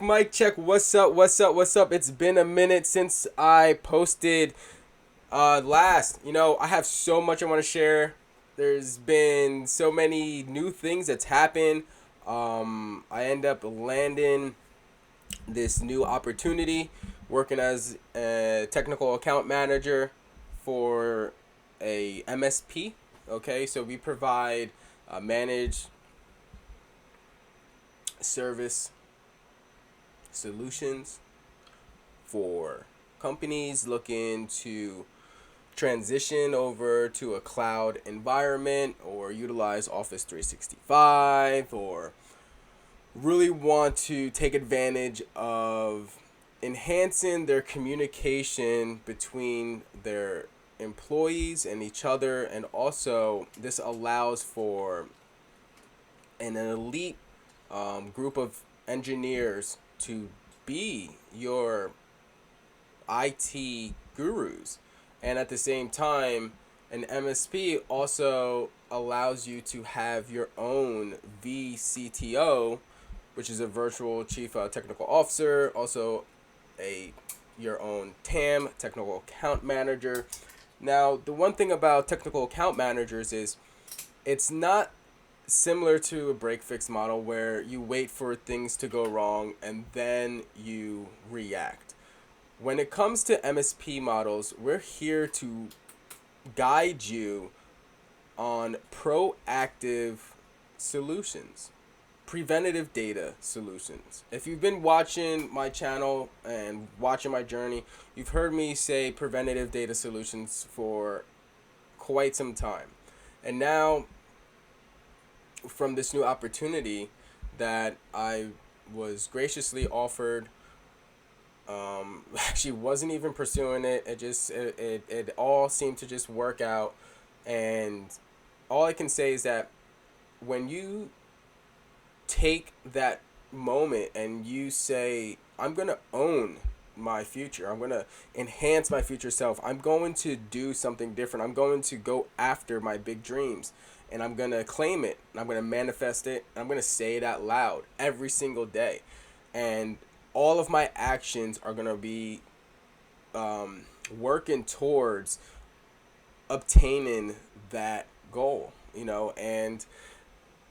Mic check. What's up? What's up? What's up? It's been a minute since I posted last. I have so much I want to share. There's been so many new things that's happened. I end up landing this new opportunity working as a technical account manager for a MSP. Okay, so we provide managed service solutions for companies looking to transition over to a cloud environment or utilize Office 365 or really want to take advantage of enhancing their communication between their employees and each other. And also this allows for an elite group of engineers to be your IT gurus. And at the same time, an MSP also allows you to have your own VCTO, which is a virtual chief technical officer, also a your own TAM, technical account manager. Now, the one thing about technical account managers is it's not similar to a break fix model where you wait for things to go wrong and then you react. When it comes to MSP models, we're here to guide you on proactive solutions, preventative data solutions. If you've been watching my channel and watching my journey, you've heard me say preventative data solutions for quite some time. And now, from this new opportunity that I was graciously offered, actually wasn't even pursuing it. It all seemed to just work out. And all I can say is that when you take that moment and you say, I'm going to own my future, I'm going to enhance my future self, I'm going to do something different, I'm going to go after my big dreams, and I'm going to claim it, and I'm going to manifest it, and I'm going to say it out loud every single day. And all of my actions are going to be working towards obtaining that goal, and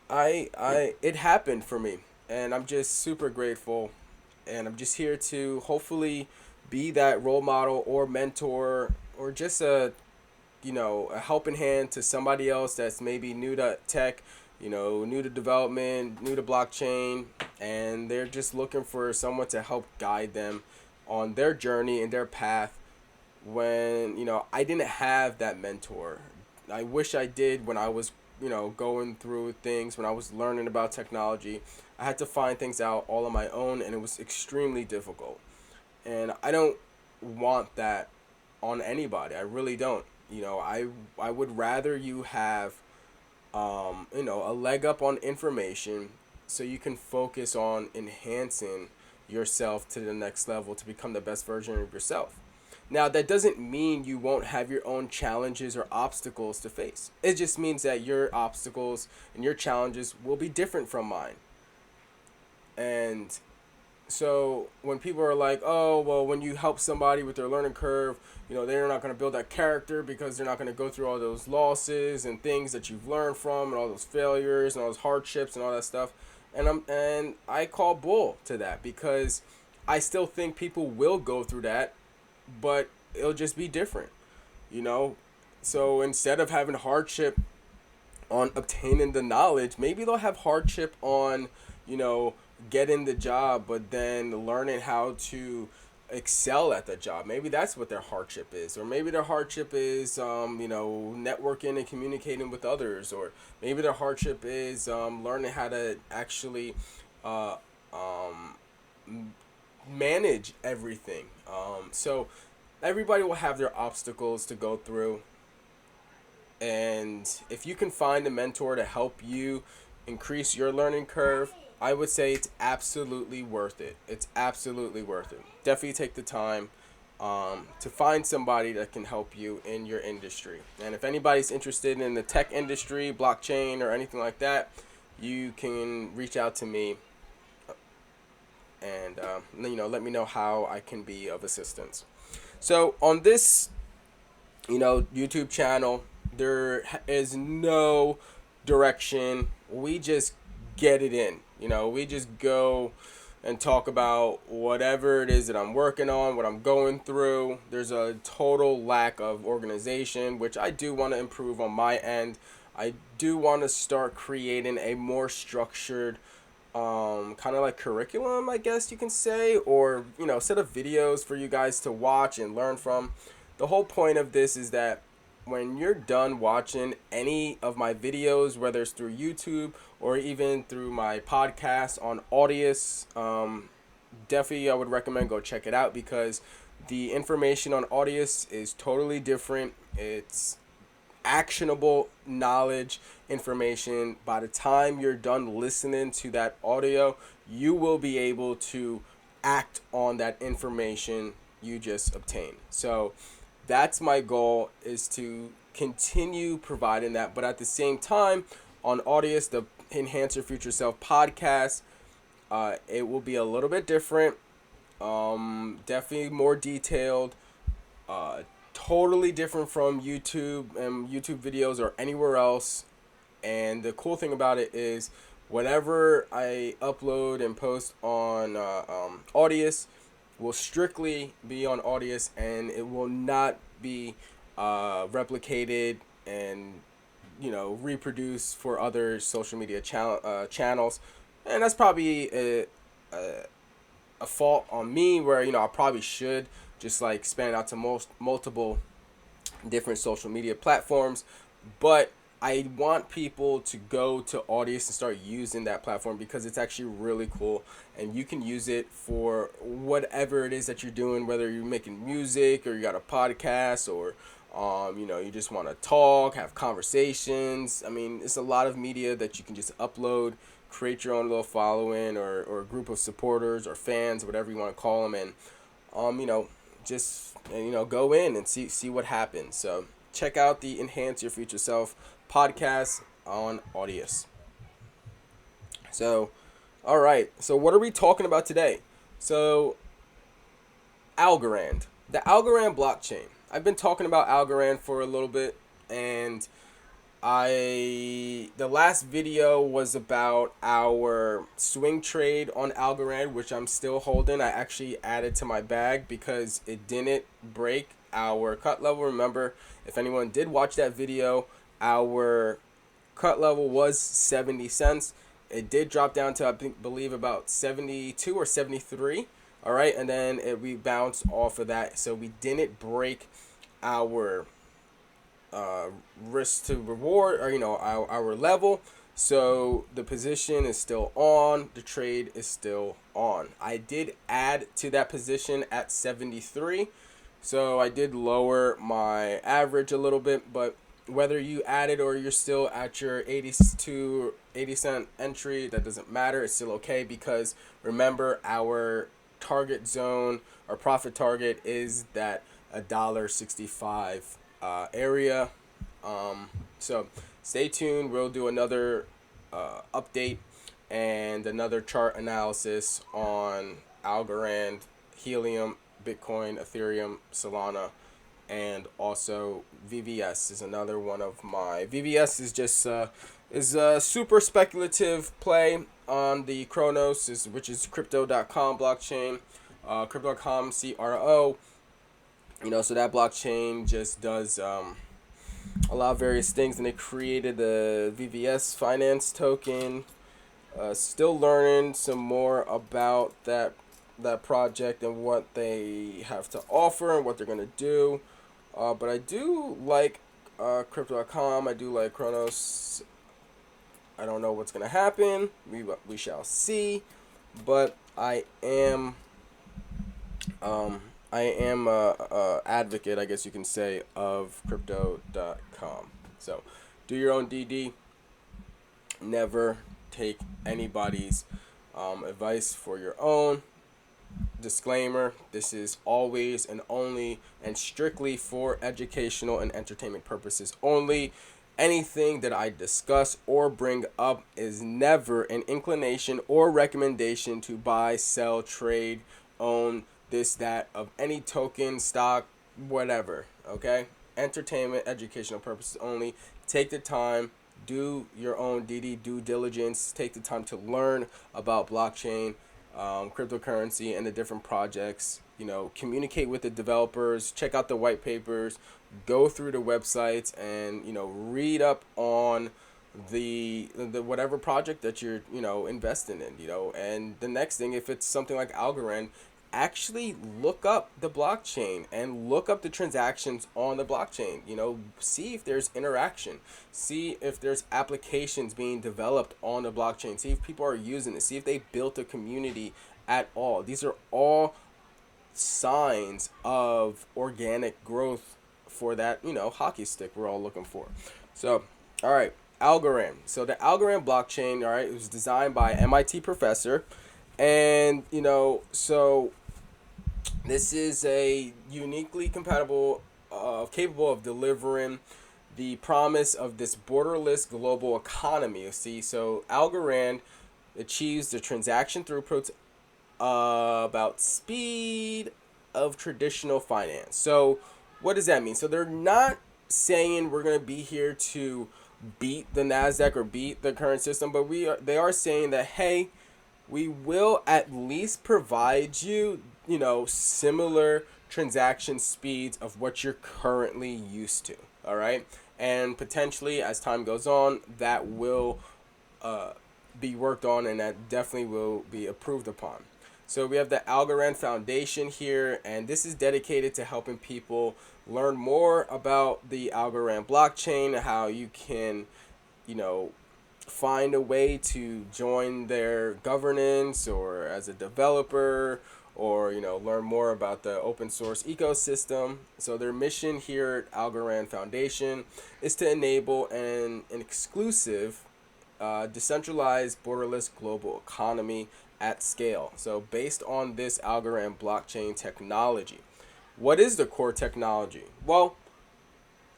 it happened for me, and I'm just super grateful, and I'm just here to hopefully be that role model or mentor or just a helping hand to somebody else that's maybe new to tech, new to development, new to blockchain, and they're just looking for someone to help guide them on their journey and their path when, I didn't have that mentor. I wish I did when I was, going through things, when I was learning about technology. I had to find things out all on my own, and it was extremely difficult. And I don't want that on anybody. I really don't. I would rather you have a leg up on information so you can focus on enhancing yourself to the next level to become the best version of yourself. Now, that doesn't mean you won't have your own challenges or obstacles to face. It just means that your obstacles and your challenges will be different from mine. And so when people are like, oh, well, when you help somebody with their learning curve, they're not going to build that character because they're not going to go through all those losses and things that you've learned from and all those failures and all those hardships and all that stuff. And I call bull to that because I still think people will go through that, but it'll just be different, you know? So instead of having hardship on obtaining the knowledge, maybe they'll have hardship on, getting the job, but then learning how to excel at the job. Maybe that's what their hardship is. Or maybe their hardship is, networking and communicating with others. Or maybe their hardship is learning how to actually uh, um, manage everything. So everybody will have their obstacles to go through. And if you can find a mentor to help you increase your learning curve, I would say it's absolutely worth it. It's absolutely worth it. Definitely take the time to find somebody that can help you in your industry. And if anybody's interested in the tech industry, blockchain, or anything like that, you can reach out to me. and let me know how I can be of assistance. So on this YouTube channel, there is no direction. We just get it in. We just go and talk about whatever it is that I'm working on, what I'm going through. There's a total lack of organization, which I do want to improve on my end. I do want to start creating a more structured kind of like curriculum, I guess you can say, or set of videos for you guys to watch and learn from. The whole point of this is that when you're done watching any of my videos, whether it's through YouTube or even through my podcast on Audius, definitely I would recommend go check it out, because the information on Audius is totally different. It's actionable knowledge, information. By the time you're done listening to that audio, you will be able to act on that information you just obtained. So that's my goal, is to continue providing that. But at the same time, on Audius, the Enhance Your Future Self podcast, it will be a little bit different. Definitely more detailed. Totally different from YouTube and YouTube videos or anywhere else. And the cool thing about it is, whatever I upload and post on Audius will strictly be on Audius, and it will not be replicated and reproduced for other social media channels. And that's probably a fault on me, where I probably should just like expand out to multiple different social media platforms. But I want people to go to Audius and start using that platform, because it's actually really cool, and you can use it for whatever it is that you're doing, whether you're making music or you got a podcast, or you just want to talk, have conversations. I mean, it's a lot of media that you can just upload, create your own little following, or a group of supporters or fans, whatever you want to call them, and just go in and see what happens. So check out the Enhance Your Future Self podcast on Audius. So, all right. So what are we talking about today? So, Algorand, the Algorand blockchain. I've been talking about Algorand for a little bit, and the last video was about our swing trade on Algorand, which I'm still holding. I actually added to my bag because it didn't break our cut level. Remember, if anyone did watch that video, our cut level was 70 cents. It did drop down to, I believe, about 72 or 73. All right, and then it rebounded off of that. So we didn't break our risk to reward, or our level. So the position is still on, the trade is still on. I did add to that position at 73, so I did lower my average a little bit. But whether you added or you're still at your 80 cent entry, that doesn't matter. It's still okay, because remember, our target zone, our profit target, is that $1.65 area. So stay tuned. We'll do another update and another chart analysis on Algorand, Helium, Bitcoin, Ethereum, Solana, and also VVS is another one of my. VVS is just is a super speculative play on the Kronos, which is Crypto.com blockchain, Crypto.com CRO. So that blockchain just does a lot of various things, and they created the VVS finance token. Still learning some more about that project and what they have to offer and what they're gonna do. But I do like Crypto.com. I do like Kronos. I don't know what's gonna happen. We shall see. But I am a advocate, I guess you can say, of Crypto.com. So do your own DD. Never take anybody's advice for your own. Disclaimer: this is always and only and strictly for educational and entertainment purposes only. Anything that I discuss or bring up is never an inclination or recommendation to buy, sell, trade, own this, that of any token, stock, whatever. Okay? Entertainment, educational purposes only. Take the time, do your own due diligence, take the time to learn about blockchain, cryptocurrency, and the different projects. Communicate with the developers, check out the white papers, go through the websites, and read up on the whatever project that you're investing in. And the next thing, if it's something like Algorand, actually look up the blockchain and look up the transactions on the blockchain. See if there's interaction, see if there's applications being developed on the blockchain, see if people are using it, see if they built a community at all. These are all signs of organic growth for that hockey stick we're all looking for. So, all right, Algorand. So the Algorand blockchain, all right, it was designed by MIT professor, and so this is a uniquely compatible, capable of delivering the promise of this borderless global economy. See, so Algorand achieves the transaction throughput about speed of traditional finance. So what does that mean? So they're not saying we're going to be here to beat the Nasdaq or beat the current system, but they are saying that, hey, we will at least provide you, similar transaction speeds of what you're currently used to. All right. And potentially as time goes on, that will be worked on, and that definitely will be approved upon. So we have the Algorand Foundation here, and this is dedicated to helping people learn more about the Algorand blockchain, how you can, find a way to join their governance or as a developer, or learn more about the open source ecosystem. So their mission here at Algorand Foundation is to enable an exclusive, decentralized, borderless global economy at scale. So based on this Algorand blockchain technology, what is the core technology? Well,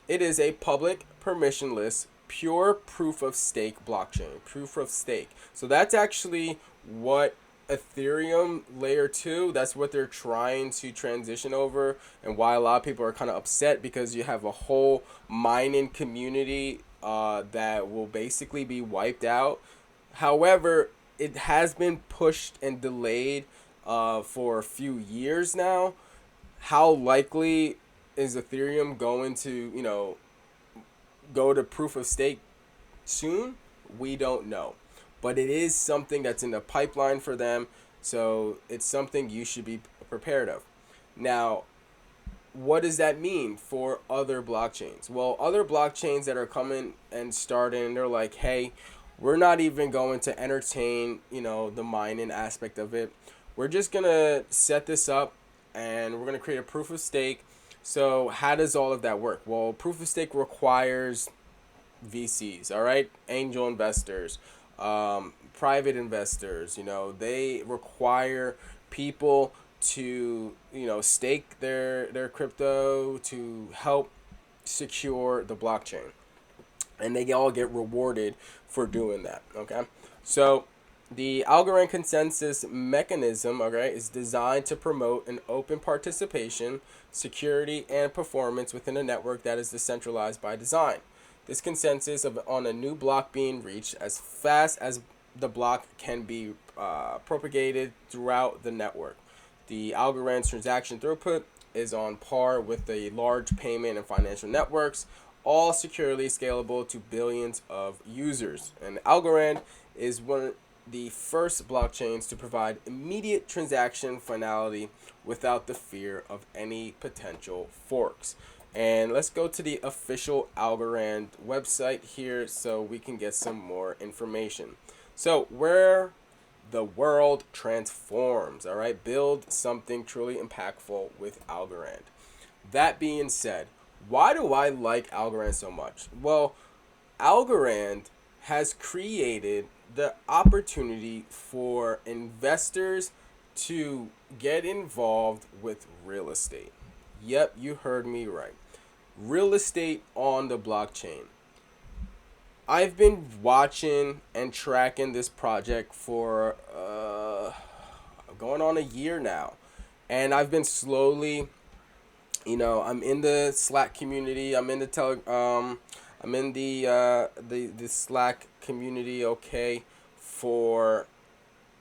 it is a public, permissionless, pure proof of stake blockchain. Proof of stake. So that's actually what Ethereum layer 2, that's what they're trying to transition over, and why a lot of people are kind of upset, because you have a whole mining community that will basically be wiped out. However, it has been pushed and delayed for a few years now. How likely is Ethereum going to, go to proof of stake soon? We don't know. But it is something that's in the pipeline for them, so it's something you should be prepared of. Now, what does that mean for other blockchains? Well, other blockchains that are coming and starting, they're like, hey, we're not even going to entertain, the mining aspect of it. We're just going to set this up and we're going to create a proof of stake. So how does all of that work? Well, proof of stake requires VCs, all right? Angel investors, private investors, they require people to, stake their crypto to help secure the blockchain. And they all get rewarded for doing that, okay? So the Algorand consensus mechanism, okay, is designed to promote an open participation, security, and performance within a network that is decentralized by design. This consensus on a new block being reached as fast as the block can be propagated throughout the network. The Algorand's transaction throughput is on par with the large payment and financial networks, all securely scalable to billions of users. And Algorand is one of the first blockchains to provide immediate transaction finality without the fear of any potential forks. And let's go to the official Algorand website here so we can get some more information. So where the world transforms, all right? Build something truly impactful with Algorand. That being said, why do I like Algorand so much? Well, Algorand has created the opportunity for investors to get involved with real estate. Yep, you heard me right. Real estate on the blockchain. I've been watching and tracking this project for going on a year now, and I've been slowly, I'm in the Slack community. I'm in the Slack community. Okay, for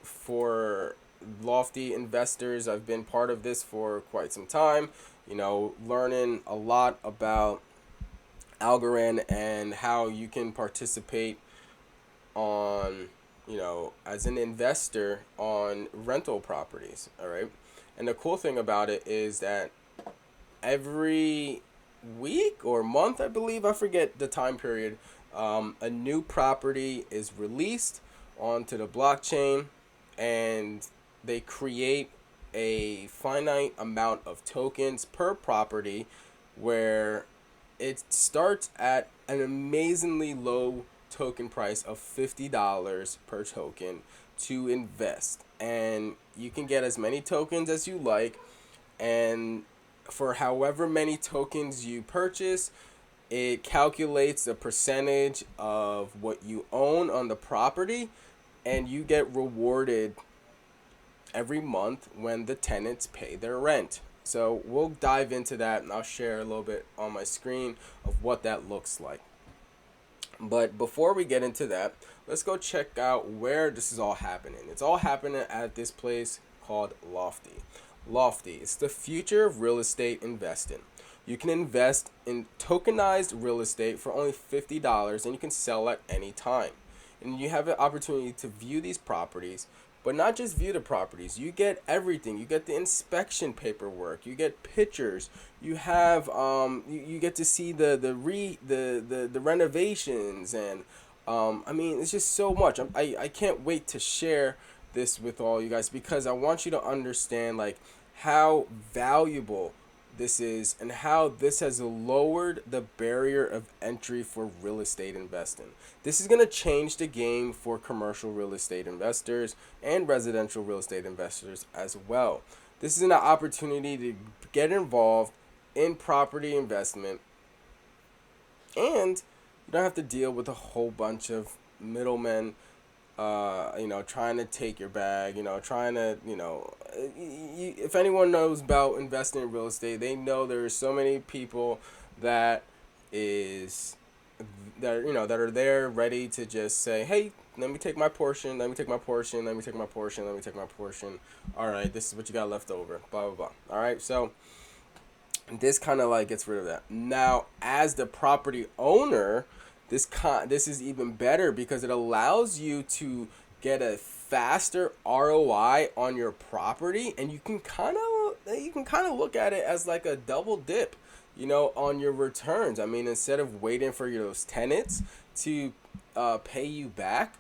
for lofty investors. I've been part of this for quite some time. Learning a lot about Algorand and how you can participate on, as an investor on rental properties. All right. And the cool thing about it is that every week or month, I believe, I forget the time period, a new property is released onto the blockchain, and they create a finite amount of tokens per property, where it starts at an amazingly low token price of $50 per token to invest. And you can get as many tokens as you like, and for however many tokens you purchase, it calculates the percentage of what you own on the property, and you get rewarded every month when the tenants pay their rent. So we'll dive into that, and I'll share a little bit on my screen of what that looks like. But before we get into that, let's go check out where this is all happening. It's all happening at this place called Lofty. Lofty is the future of real estate investing. You can invest in tokenized real estate for only $50, and you can sell at any time. And you have an opportunity to view these properties, but not just view the properties. You get everything. You get the inspection paperwork. You get pictures. You have you get to see the renovations, and I mean, it's just so much. I can't wait to share this with all you guys, because I want you to understand like how valuable this is and how this has lowered the barrier of entry for real estate investing. This is going to change the game for commercial real estate investors and residential real estate investors as well. This is an opportunity to get involved in property investment, and you don't have to deal with a whole bunch of middlemen, trying to take your bag, trying to, if anyone knows about investing in real estate, they know there are so many people that is, that are there ready to just say, hey, let me take my portion, let me take my portion, let me take my portion, let me take my portion. All right, this is what you got left over, blah, blah, blah. All right, so this kind of like gets rid of that. Now, as the property owner, this is even better, because it allows you to get a faster ROI on your property, and you can kind of look at it as like a double dip, on your returns. I mean, instead of waiting for those tenants to pay you back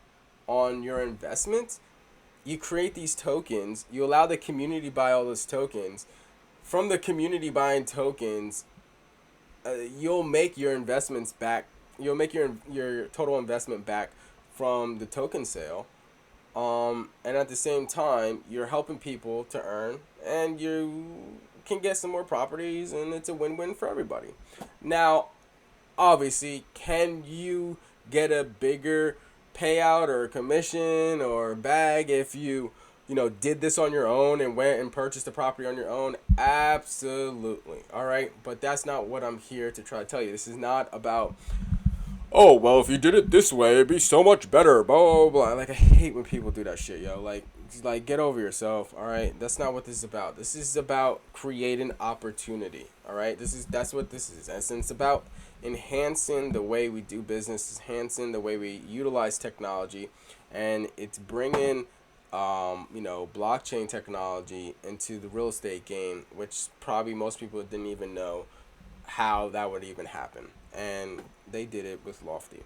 on your investments, you create these tokens. You allow the community to buy all those tokens. From the community buying tokens, you'll make your investments back. You'll make your total investment back from the token sale, and at the same time, you're helping people to earn, and you can get some more properties, and it's a win-win for everybody. Now, obviously, can you get a bigger payout or commission or bag if you did this on your own and went and purchased the property on your own? Absolutely. All right. But that's not what I'm here to try to tell you. This is not about, oh, well, if you did it this way, it'd be so much better, blah, blah, blah. Like, I hate when people do that shit, yo. Like, get over yourself, all right? That's not what this is about. This is about creating opportunity, all right? That's what this is. And it's about enhancing the way we do business, enhancing the way we utilize technology, and it's bringing, blockchain technology into the real estate game, which probably most people didn't even know how that would even happen. And they did it with Lofty.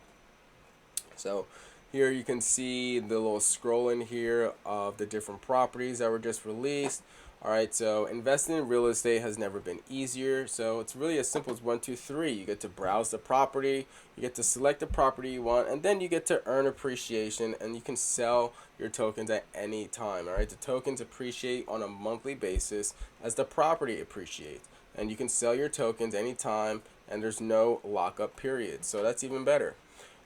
So here you can see the little scrolling here of the different properties that were just released. All right, so investing in real estate has never been easier. So it's really as simple as 1, 2, 3. You get to browse the property, you get to select the property you want, and then you get to earn appreciation, and you can sell your tokens at any time. All right, the tokens appreciate on a monthly basis as the property appreciates, and you can sell your tokens anytime, and there's no lockup period. So that's even better.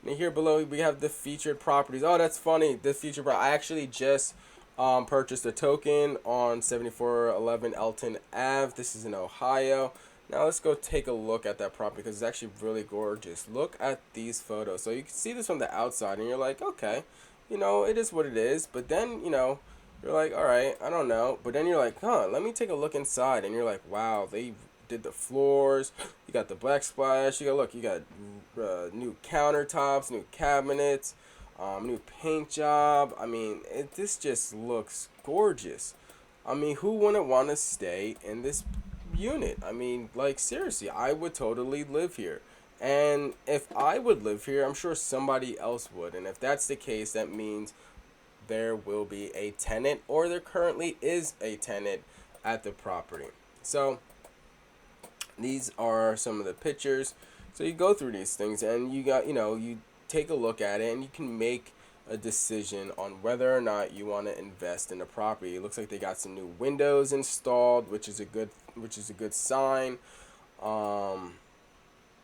And here below we have the featured properties. Oh, that's funny. The featured I actually just purchased a token on 7411 Elton Ave. This is in Ohio. Now let's go take a look at that property because it's actually really gorgeous. Look at these photos. So you can see this from the outside and you're like, okay, you know, it is what it is. But then, you know, you're like, all right, I don't know. But then you're like, huh, let me take a look inside. And you're like, wow, they did the floors. You got the backsplash. You got, look, you got new countertops, new cabinets, new paint job. I mean, this just looks gorgeous. I mean, who wouldn't want to stay in this unit? I mean, like, seriously, I would totally live here. And if I would live here, I'm sure somebody else would. And if that's the case, that means there will be a tenant, or there currently is a tenant at the property. So these are some of the pictures. So you go through these things and you got, you know, you take a look at it and you can make a decision on whether or not you want to invest in the property. It looks like they got some new windows installed, which is a good sign.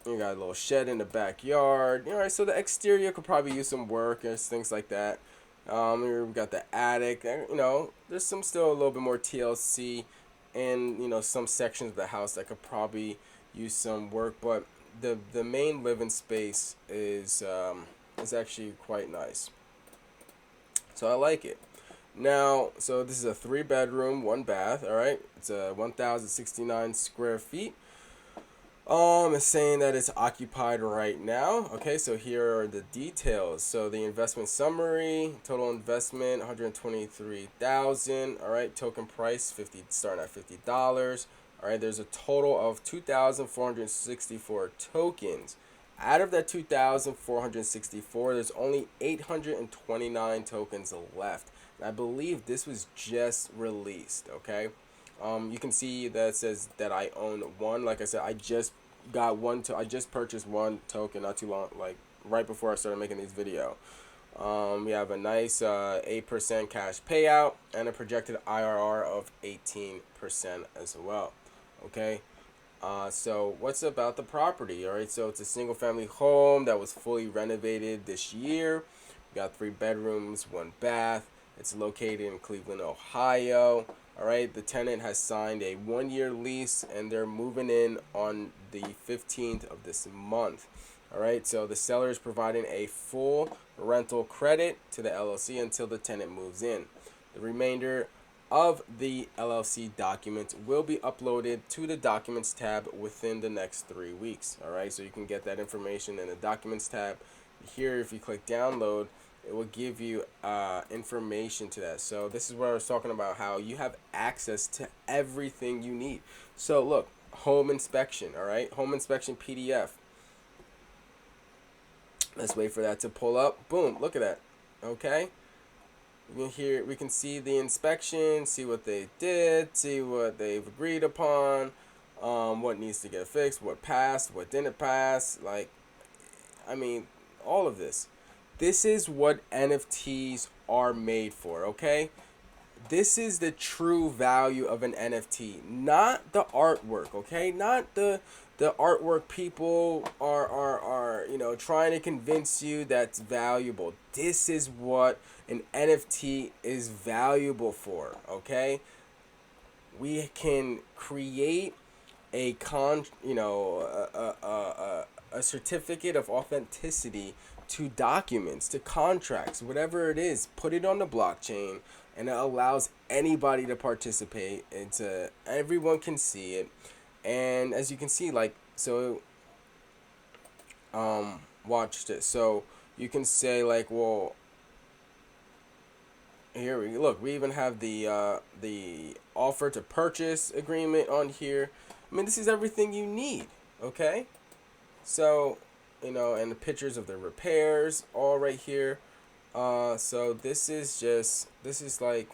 You got a little shed in the backyard. You know, so the exterior could probably use some work and things like that. Here we got the attic. You know, there's some still a little bit more TLC, and you know some sections of the house that could probably use some work. But the main living space is actually quite nice. So I like it. Now, so this is a 3-bedroom, 1 bath. All right, it's a 1,069 square feet. It's saying that it's occupied right now. Okay, so here are the details. So the investment summary, total investment 123,000. All right, token price 50, starting at $50. All right, there's a total of 2,464 tokens. Out of that 2,464, there's only 829 tokens left. And I believe this was just released. Okay. You can see that it says that I own one. Like I said, I just got one. I just purchased one token not too long, like right before I started making these videos. We have a nice 8% cash payout and a projected IRR of 18% as well. Okay. So what's about the property? All right. So it's a single family home that was fully renovated this year. We got 3 bedrooms, 1 bath. It's located in Cleveland, Ohio. All right, the tenant has signed a 1-year lease and they're moving in on the 15th of this month. All right, so the seller is providing a full rental credit to the LLC until the tenant moves in. The remainder of the LLC documents will be uploaded to the Documents tab within the next 3 weeks. All right, so you can get that information in the Documents tab. Here, if you click download, it will give you information to that. So this is where I was talking about how you have access to everything you need. So look, home inspection, all right? Home inspection PDF. Let's wait for that to pull up. Boom, look at that. Okay? We can see the inspection, see what they did, see what they've agreed upon, what needs to get fixed, what passed, what didn't pass. Like, I mean, all of this. This is what NFTs are made for, okay? This is the true value of an NFT, not the artwork, okay? Not the artwork people are you know, trying to convince you that's valuable. This is what an NFT is valuable for, okay? We can create a a certificate of authenticity to documents, to contracts, whatever it is. Put it on the blockchain, and it allows anybody to participate. Everyone can see it, and as you can see, like, so watch this. So you can say, like, well, here we look. We even have the offer to purchase agreement on here. I mean, this is everything you need. Okay, so you know, and the pictures of the repairs all right here. So this is like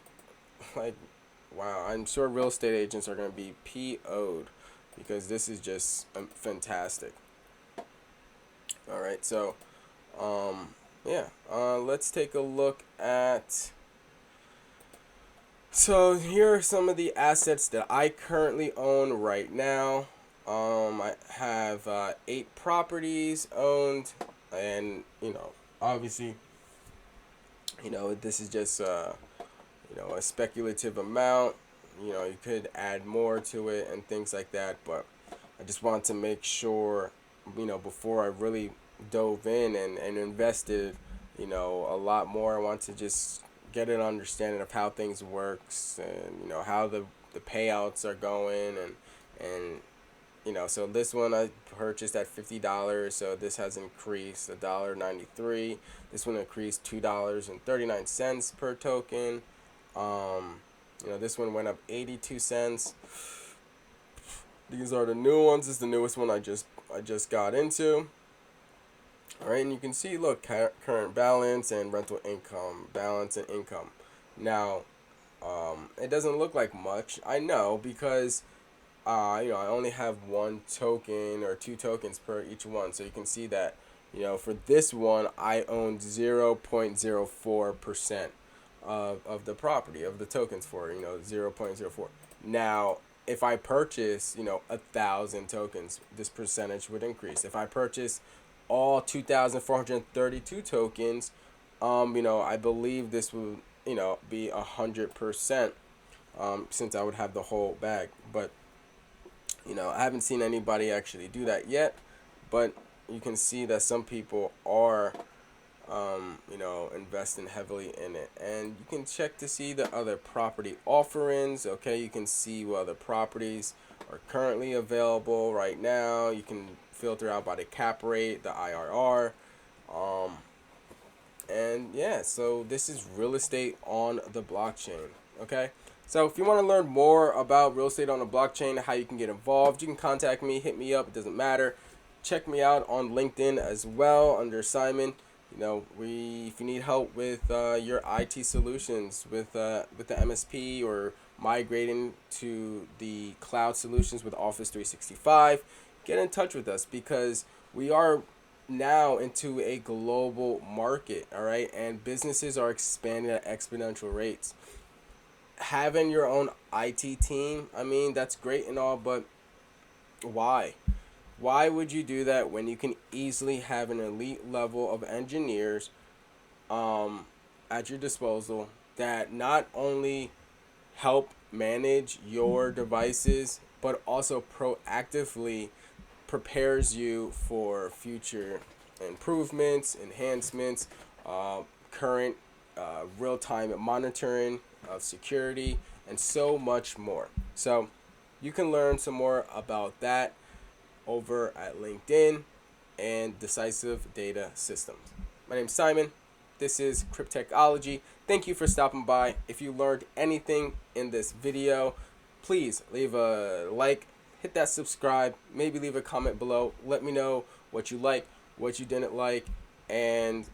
wow. I'm sure real estate agents are gonna be PO'd because this is just fantastic. All right, so yeah, let's take a look at. So here are some of the assets that I currently own right now. I have 8 properties owned. And obviously, this is just a speculative amount. You could add more to it and things like that, but I just want to make sure, before I really dove in and invested, a lot more. I want to just get an understanding of how things works, and how the payouts are going, and so this one I purchased at $50, so this has increased $1.93. This one increased $2.39 per token. This one went up 82 cents. These are the new ones. This is the newest one I just got into. All right, and you can see, look, current balance and rental income, balance and income. Now, it doesn't look like much. I know, because I only have one token or two tokens per each one. So you can see that, for this one, I owned 0.04% of the property, of the tokens for, 0.04. Now, if I purchase, 1,000 tokens, this percentage would increase. If I purchase all 2,432 tokens, I believe this would, be 100%, since I would have the whole bag. But I haven't seen anybody actually do that yet, but you can see that some people are, investing heavily in it. And you can check to see the other property offerings. Okay, you can see what other properties are currently available right now. You can filter out by the cap rate, the IRR. And yeah, so this is real estate on the blockchain. Okay. So if you want to learn more about real estate on the blockchain, how you can get involved, you can contact me, hit me up. It doesn't matter. Check me out on LinkedIn as well under Simon. If you need help with your IT solutions with the MSP, or migrating to the cloud solutions with Office 365, get in touch with us, because we are now into a global market. All right, and businesses are expanding at exponential rates. Having your own IT team, I mean, that's great and all, but why? Why would you do that when you can easily have an elite level of engineers at your disposal that not only help manage your devices, but also proactively prepares you for future improvements, enhancements, current real-time monitoring of security, and so much more. So you can learn some more about that over at LinkedIn and Decisive Data Systems. My name's Simon. This is Cryptechology. Thank you for stopping by. If you learned anything in this video, please leave a like, hit that subscribe, maybe leave a comment below. Let me know what you like, what you didn't like, and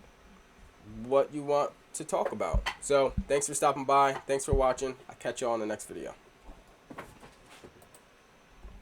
what you want to talk about. So thanks for stopping by. Thanks for watching. I'll catch you all in the next video.